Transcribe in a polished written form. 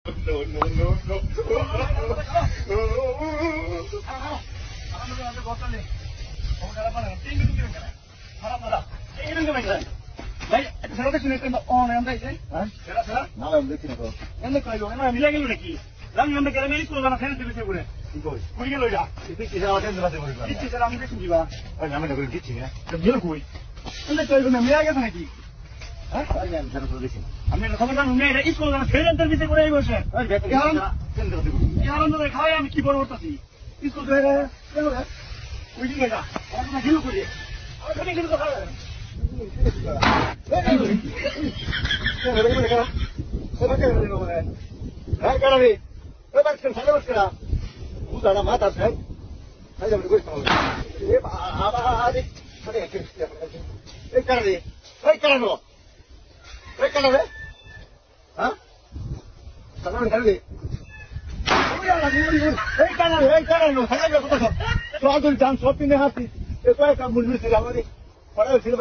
No, no, no, no. আমি খবর জানি স্কুল ফেরেন্টার ভিতরে করে বসে খাওয়াই আমি কি বড় করতেছি স্কুল ওই দিকে যা গিল করি মাথা কারণে হ্যাঁ কারণে সব কিনে হাসি কয়েকটা মূল্য ছিল আমাদের পড়া ছিল